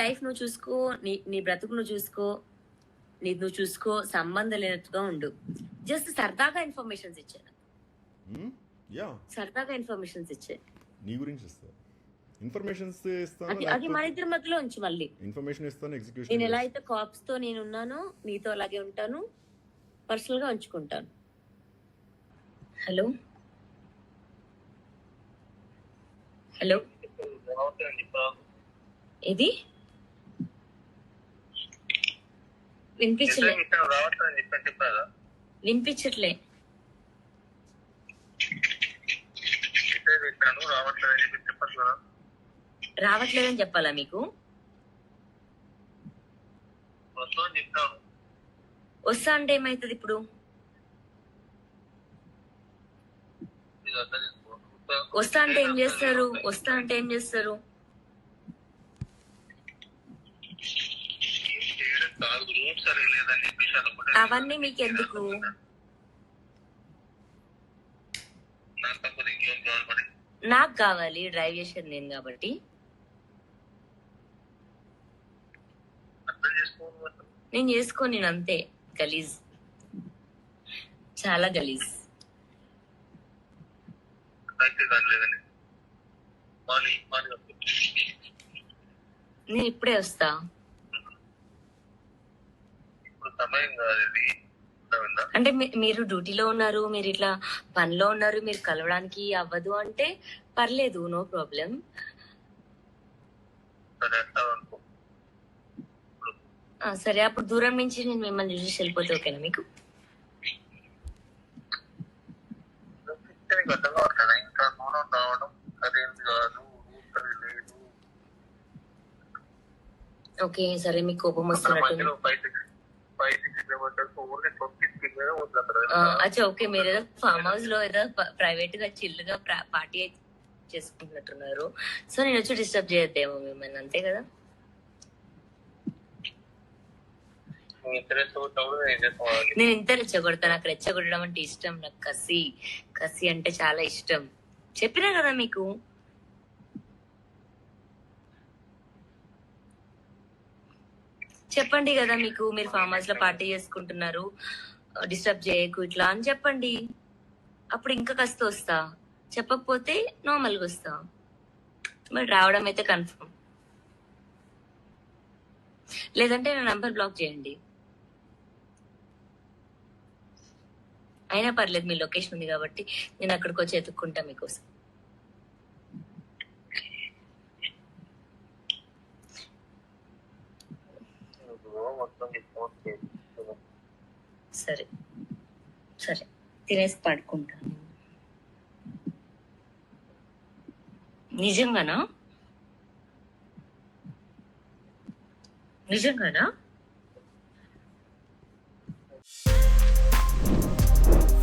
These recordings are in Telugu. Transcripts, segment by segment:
లైఫ్ నువ్వు చూసుకో, నీ బ్రతుకు నువ్వు చూసుకో, నువ్వు చూసుకో, సంబంధం లేనట్టుగా ఉండు. జస్ట్ సరదాగా ఇన్ఫర్మేషన్స్ ఇచ్చాను. సరదాగా ఇన్ఫర్మేషన్స్ ఇచ్చే నీ గురించి ఇస్తా ఇన్ఫర్మేషన్స్ ఇస్తాను. అది మన ఇద్దరి మధ్యలో ఉంచి మళ్ళీ ఇన్ఫర్మేషన్ ఇస్తాను, ఎగ్జిక్యూషన్. నేను ఎలా అయితే కాప్స్ తో నేను ఉన్నానో నీతో అలాగే ఉంటాను, పర్సనల్ గా ఉంచుకుంటాను. హలో హలో, ఇది వినిపించలే. వినిపించట్లే. రావట్లేదని చెప్పాలా మీకు? వస్తా అంటే ఏమైతుంది ఇప్పుడు? వస్తా అంటే ఏం చేస్తారు? వస్తా అంటే ఏం చేస్తారు? అవన్నీ మీకు ఎందుకు? నాకు కావాలి, డ్రైవ్ చేసేది నేను కాబట్టి. నేను చేసుకోను, నేను అంతే గలీజ్, చాలా గలీజ్. నేను ఇప్పుడే వస్తా. అంటే మీరు డ్యూటీలో ఉన్నారు, మీరు ఇట్లా పనిలో ఉన్నారు, మీరు కలవడానికి అవ్వదు అంటే పర్లేదు, నో ప్రాబ్లం. సరే, అప్పుడు దూరం నుంచి నేను మిమ్మల్ని చూసి వెళ్ళిపోతే ఓకేనా మీకు? ఓకే సరే, మీకు కోపం వస్తున్నట్టు. అచ్చా ఓకే, మీరు ఏదో ఫామ్ హౌస్ లో ఏదో ప్రైవేట్ గా చిల్ గా పార్టీ చేసుకుంటున్నట్టున్నారు. సో నేను వచ్చి డిస్టర్బ్ చేయొద్దేమో మిమ్మల్ని, అంతే కదా? నేను ఇంత రెచ్చగొడతా, నాకు రెచ్చగొట్టడం అంటే ఇష్టం, నాకు కసి అంటే చాలా ఇష్టం. చెప్పినా కదా మీకు. చెప్పండి కదా మీకు, మీరు ఫామ్ హౌస్ లో పార్టీ చేసుకుంటున్నారు, డిస్టర్బ్ చేయకు ఇట్లా అని చెప్పండి. అప్పుడు ఇంకా కసి వస్తా, చెప్పకపోతే నార్మల్గా వస్తా. మరి రావడం అయితే కన్ఫర్మ్, లేదంటే నా నంబర్ బ్లాక్ చేయండి. అయినా పర్లేదు, మీ లొకేషన్ ఉంది కాబట్టి నేను అక్కడికి వచ్చి ఎత్తుక్కుంటా మీకోసం. సరే సరే, తినేసి పడుకుంటాను. నిజంగానా? నిజంగానా?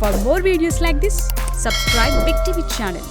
For more videos like this, subscribe Big TV channel.